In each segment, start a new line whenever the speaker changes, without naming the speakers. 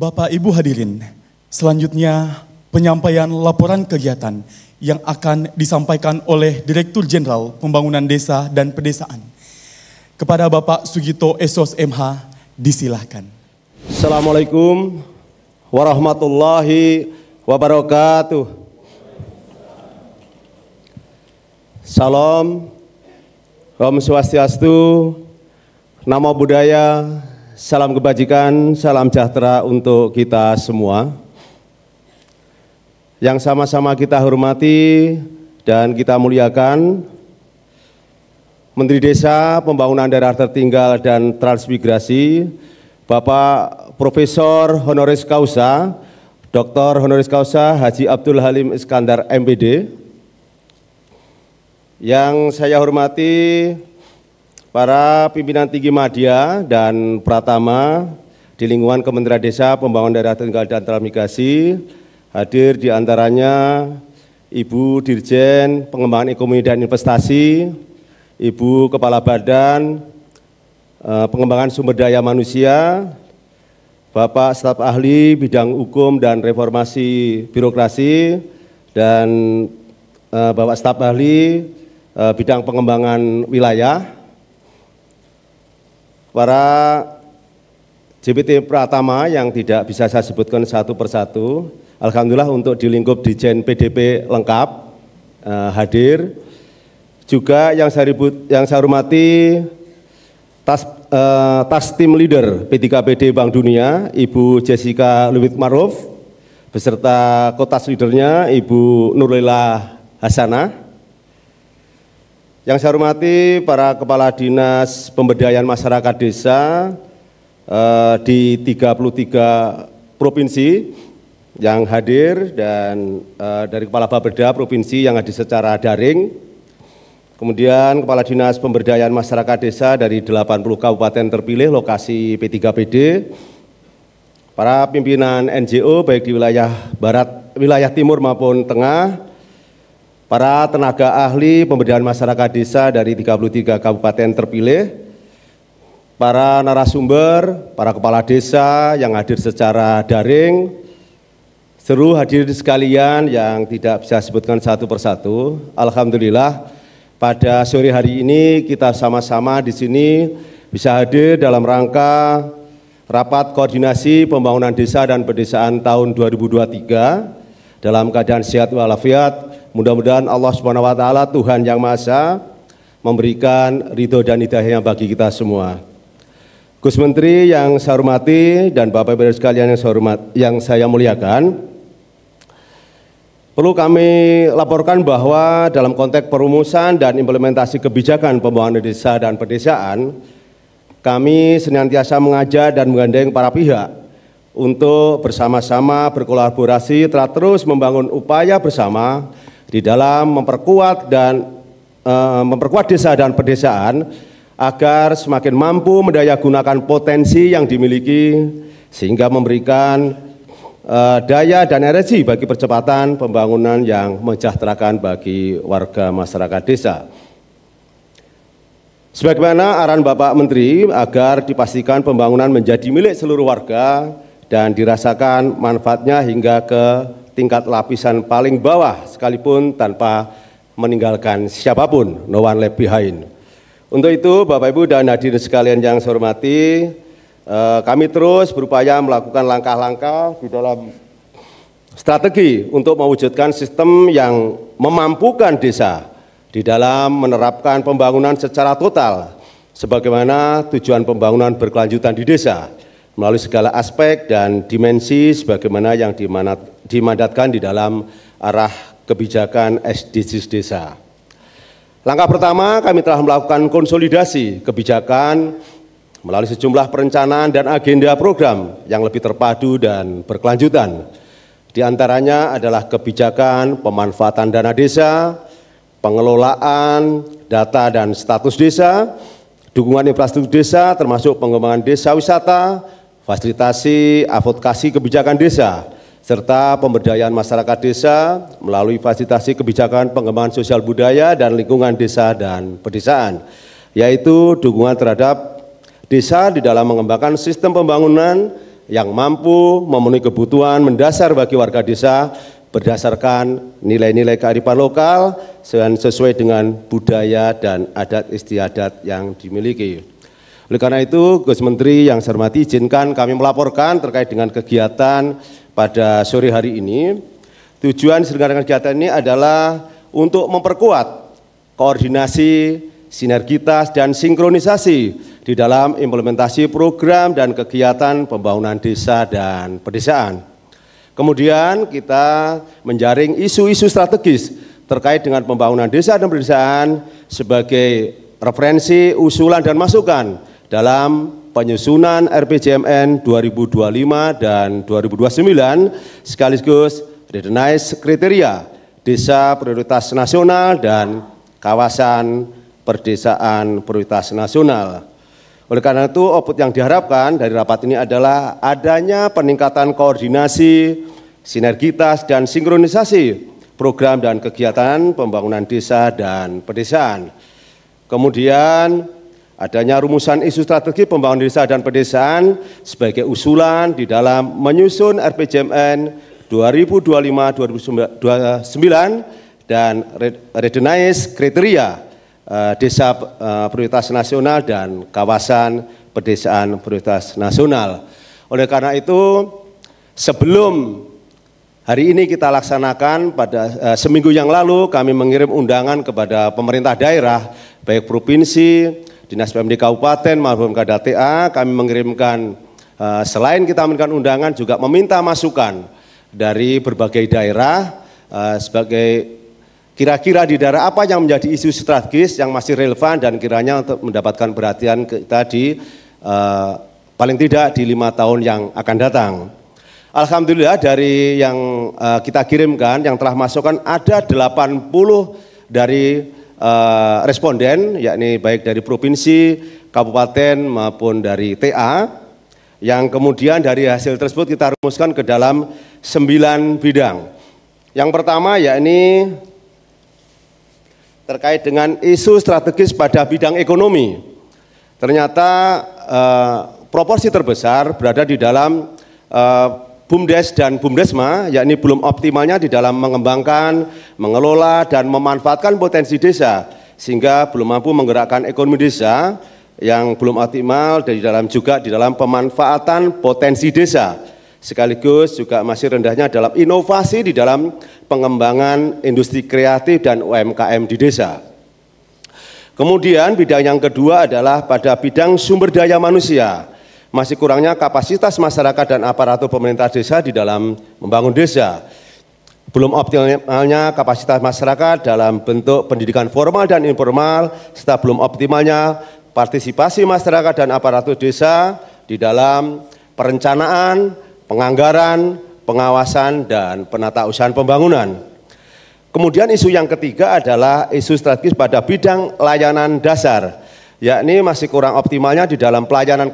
Bapak Ibu hadirin, selanjutnya penyampaian laporan kegiatan yang akan disampaikan oleh Direktur Jenderal Pembangunan Desa dan Pedesaan. Kepada Bapak Sugito Esos MH, disilahkan.
Assalamualaikum warahmatullahi wabarakatuh. Salam, Om Swastiastu, Namo Buddhaya, salam kebajikan, salam sejahtera untuk kita semua. Yang sama-sama kita hormati dan kita muliakan Menteri Desa, Pembangunan Daerah Tertinggal dan Transmigrasi, Bapak Profesor Honoris Causa, Dr. Honoris Causa Haji Abdul Halim Iskandar MPD. Yang saya hormati para pimpinan tinggi Madya dan Pratama di lingkungan Kementerian Desa, Pembangunan Daerah Tertinggal dan Transmigrasi, hadir di antaranya Ibu Dirjen Pengembangan Ekonomi dan Investasi, Ibu Kepala Badan Pengembangan Sumber Daya Manusia, Bapak Staf Ahli Bidang Hukum dan Reformasi Birokrasi, dan Bapak Staf Ahli Bidang Pengembangan Wilayah, para JPT Pratama yang tidak bisa saya sebutkan satu persatu. Alhamdulillah untuk di lingkup Dijen PDP lengkap hadir. Juga yang saya hormati Task Team Leader P3PD Bank Dunia, Ibu Jessica Lewit Maruf, beserta Co-Task Leadernya Ibu Nurlela Hasanah. Yang saya hormati para Kepala Dinas Pemberdayaan Masyarakat Desa di 33 provinsi yang hadir, dan dari Kepala Bapeda Provinsi yang hadir secara daring. Kemudian Kepala Dinas Pemberdayaan Masyarakat Desa dari 80 kabupaten terpilih lokasi P3PD, para pimpinan NGO baik di wilayah barat, wilayah timur maupun tengah, para tenaga ahli pemberdayaan masyarakat desa dari 33 kabupaten terpilih, para narasumber, para kepala desa yang hadir secara daring, seluruh hadirin sekalian yang tidak bisa sebutkan satu persatu. Alhamdulillah pada sore hari ini kita sama-sama di sini bisa hadir dalam rangka rapat koordinasi pembangunan desa dan pedesaan tahun 2023 dalam keadaan sehat walafiat. Mudah-mudahan Allah Subhanahu wa Ta'ala, Tuhan Yang Maha Esa, memberikan ridho dan hidayahnya bagi kita semua. Gus Menteri yang saya hormati dan Bapak Ibu sekalian yang saya muliakan, perlu kami laporkan bahwa dalam konteks perumusan dan implementasi kebijakan pembangunan desa dan pedesaan, kami senantiasa mengajak dan menggandeng para pihak untuk bersama-sama berkolaborasi terus membangun upaya bersama di dalam memperkuat desa dan pedesaan agar semakin mampu mendayagunakan potensi yang dimiliki sehingga memberikan daya dan energi bagi percepatan pembangunan yang mensejahterakan bagi warga masyarakat desa. Sebagaimana arahan Bapak Menteri agar dipastikan pembangunan menjadi milik seluruh warga dan dirasakan manfaatnya hingga ke tingkat lapisan paling bawah sekalipun tanpa meninggalkan siapapun, no one left behind. Untuk itu Bapak Ibu dan hadirin sekalian yang saya hormati, kami terus berupaya melakukan langkah-langkah di dalam strategi untuk mewujudkan sistem yang memampukan desa di dalam menerapkan pembangunan secara total sebagaimana tujuan pembangunan berkelanjutan di desa melalui segala aspek dan dimensi sebagaimana yang dimandatkan di dalam arah kebijakan SDGs desa. Langkah pertama, kami telah melakukan konsolidasi kebijakan melalui sejumlah perencanaan dan agenda program yang lebih terpadu dan berkelanjutan. Di antaranya adalah kebijakan pemanfaatan dana desa, pengelolaan data dan status desa, dukungan infrastruktur desa termasuk pengembangan desa wisata, fasilitasi advokasi kebijakan desa, serta pemberdayaan masyarakat desa melalui fasilitasi kebijakan pengembangan sosial budaya dan lingkungan desa dan pedesaan, yaitu dukungan terhadap desa di dalam mengembangkan sistem pembangunan yang mampu memenuhi kebutuhan mendasar bagi warga desa berdasarkan nilai-nilai kearifan lokal dan sesuai dengan budaya dan adat istiadat yang dimiliki. Oleh karena itu, Gus Menteri yang saya hormati, izinkan kami melaporkan terkait dengan kegiatan pada sore hari ini. Tujuan diselenggarakan kegiatan ini adalah untuk memperkuat koordinasi, sinergitas, dan sinkronisasi di dalam implementasi program dan kegiatan pembangunan desa dan pedesaan. Kemudian kita menjaring isu-isu strategis terkait dengan pembangunan desa dan pedesaan sebagai referensi, usulan, dan masukan dalam penyusunan RPJMN 2025 dan 2029 sekaligus redesign kriteria desa prioritas nasional dan kawasan perdesaan prioritas nasional. Oleh karena itu, output yang diharapkan dari rapat ini adalah adanya peningkatan koordinasi, sinergitas, dan sinkronisasi program dan kegiatan pembangunan desa dan pedesaan. Kemudian, adanya rumusan isu strategi pembangunan desa dan pedesaan sebagai usulan di dalam menyusun RPJMN 2025-2029 dan redesign kriteria desa prioritas nasional dan kawasan pedesaan prioritas nasional. Oleh karena itu, sebelum hari ini kita laksanakan, pada seminggu yang lalu kami mengirim undangan kepada pemerintah daerah, baik provinsi, Dinas PMD Kabupaten maupun KDTA. Kami mengirimkan, selain kita memberikan undangan, juga meminta masukan dari berbagai daerah sebagai kira-kira di daerah apa yang menjadi isu strategis yang masih relevan dan kiranya untuk mendapatkan perhatian kita di paling tidak di 5 tahun yang akan datang. Alhamdulillah dari yang kita kirimkan yang telah masukkan ada 80 dari responden, yakni baik dari provinsi, kabupaten maupun dari TA, yang kemudian dari hasil tersebut kita rumuskan ke dalam 9 bidang. Yang pertama yakni terkait dengan isu strategis pada bidang ekonomi. Ternyata proporsi terbesar berada di dalam BUMDes dan BUMDesma, yakni belum optimalnya di dalam mengembangkan, mengelola, dan memanfaatkan potensi desa, sehingga belum mampu menggerakkan ekonomi desa yang belum optimal dan juga di dalam pemanfaatan potensi desa, sekaligus juga masih rendahnya dalam inovasi di dalam pengembangan industri kreatif dan UMKM di desa. Kemudian bidang yang kedua adalah pada bidang sumber daya manusia. Masih kurangnya kapasitas masyarakat dan aparatur pemerintah desa di dalam membangun desa. Belum optimalnya kapasitas masyarakat dalam bentuk pendidikan formal dan informal, serta belum optimalnya partisipasi masyarakat dan aparatur desa di dalam perencanaan, penganggaran, pengawasan, dan penatausahaan pembangunan. Kemudian isu yang ketiga adalah isu strategis pada bidang layanan dasar, yakni masih kurang optimalnya di dalam pelayanan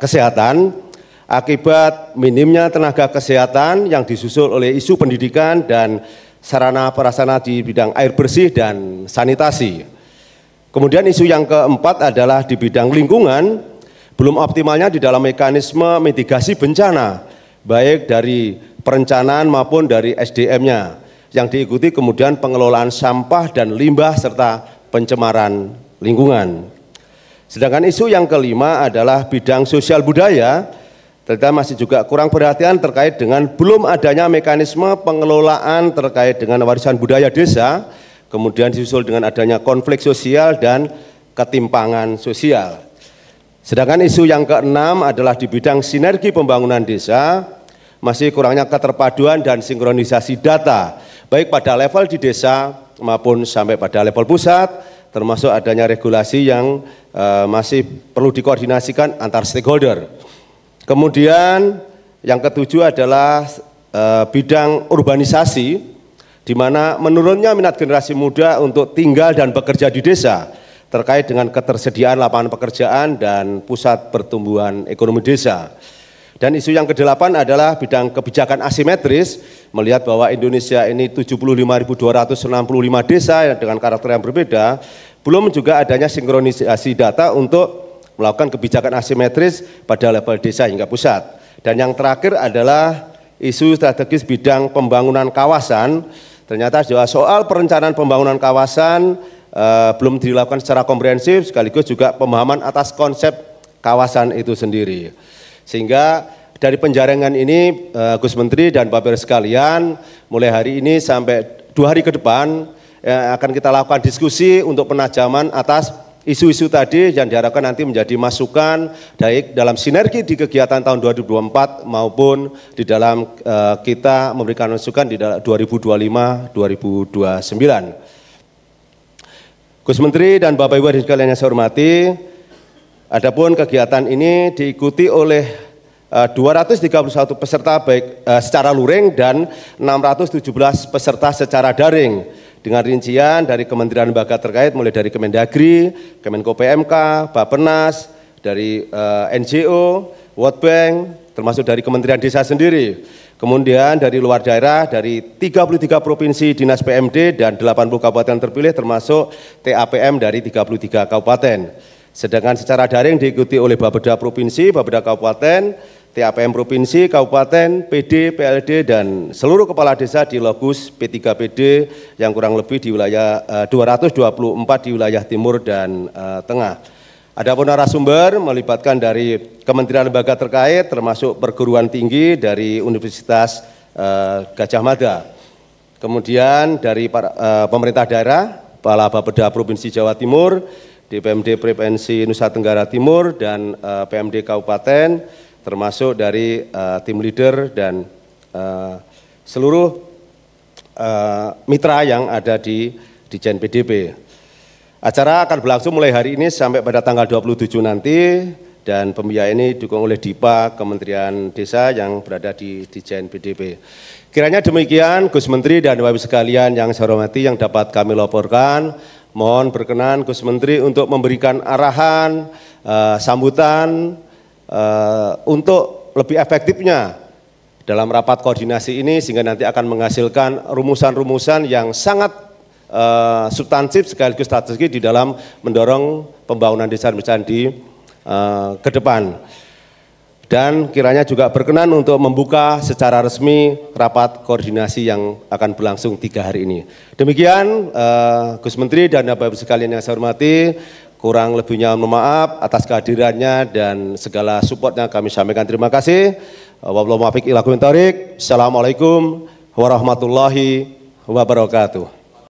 kesehatan akibat minimnya tenaga kesehatan yang disusul oleh isu pendidikan dan sarana prasarana di bidang air bersih dan sanitasi. Kemudian isu yang keempat adalah di bidang lingkungan, belum optimalnya di dalam mekanisme mitigasi bencana, baik dari perencanaan maupun dari SDM-nya, yang diikuti kemudian pengelolaan sampah dan limbah serta pencemaran lingkungan. Sedangkan isu yang kelima adalah bidang sosial budaya, ternyata masih juga kurang perhatian terkait dengan belum adanya mekanisme pengelolaan terkait dengan warisan budaya desa, kemudian disusul dengan adanya konflik sosial dan ketimpangan sosial. Sedangkan isu yang keenam adalah di bidang sinergi pembangunan desa, masih kurangnya keterpaduan dan sinkronisasi data, baik pada level di desa maupun sampai pada level pusat, termasuk adanya regulasi yang masih perlu dikoordinasikan antar stakeholder. Kemudian yang ketujuh adalah bidang urbanisasi, di mana menurunnya minat generasi muda untuk tinggal dan bekerja di desa, terkait dengan ketersediaan lapangan pekerjaan dan pusat pertumbuhan ekonomi desa. Dan isu yang ke-8 adalah bidang kebijakan asimetris, melihat bahwa Indonesia ini 75.265 desa dengan karakter yang berbeda, belum juga adanya sinkronisasi data untuk melakukan kebijakan asimetris pada level desa hingga pusat. Dan yang terakhir adalah isu strategis bidang pembangunan kawasan. Ternyata juga soal perencanaan pembangunan kawasan belum dilakukan secara komprehensif, sekaligus juga pemahaman atas konsep kawasan itu sendiri. Sehingga dari penjaringan ini Gus Menteri dan Bapak sekalian, mulai hari ini sampai 2 hari ke depan akan kita lakukan diskusi untuk penajaman atas isu-isu tadi yang diharapkan nanti menjadi masukan baik dalam sinergi di kegiatan tahun 2024 maupun di dalam kita memberikan masukan di 2025-2029. Gus Menteri dan Bapak Ibu sekalian yang saya hormati, adapun kegiatan ini diikuti oleh 231 peserta baik secara luring dan 617 peserta secara daring. Dengan rincian dari kementerian lembaga terkait mulai dari Kemendagri, Kemenko PMK, Bappenas, dari NGO, World Bank, termasuk dari Kementerian Desa sendiri. Kemudian dari luar daerah, dari 33 provinsi dinas PMD dan 80 kabupaten terpilih termasuk TAPM dari 33 kabupaten. Sedangkan secara daring diikuti oleh Bapeda Provinsi, Bapeda Kabupaten, TAPM Provinsi, Kabupaten, PD, PLD, dan seluruh kepala desa di Logus P3PD yang kurang lebih di wilayah 224 di wilayah timur dan tengah. Adapun narasumber melibatkan dari kementerian lembaga terkait termasuk perguruan tinggi dari Universitas Gajah Mada. Kemudian dari pemerintah daerah, Kepala Bapeda Provinsi Jawa Timur, DPMD Provinsi Nusa Tenggara Timur, dan PMD Kabupaten, termasuk dari tim leader dan seluruh mitra yang ada di Dijen PDP. Acara akan berlangsung mulai hari ini sampai pada tanggal 27 nanti, dan pembiayaan ini didukung oleh DIPA, Kementerian Desa yang berada di Dijen PDP. Kiranya demikian Gus Menteri dan Bapak sekalian yang saya hormati yang dapat kami laporkan. Mohon berkenan Gus Menteri untuk memberikan arahan, sambutan, untuk lebih efektifnya dalam rapat koordinasi ini sehingga nanti akan menghasilkan rumusan-rumusan yang sangat substansif sekaligus strategi di dalam mendorong pembangunan desa di ke depan. Dan kiranya juga berkenan untuk membuka secara resmi rapat koordinasi yang akan berlangsung 3 hari ini. Demikian Gus Menteri dan Bapak Ibu sekalian yang saya hormati. Kurang lebihnya mohon maaf atas kehadirannya dan segala supportnya kami sampaikan terima kasih. Wabillahi taufiq wal hidayah. Assalamualaikum warahmatullahi wabarakatuh.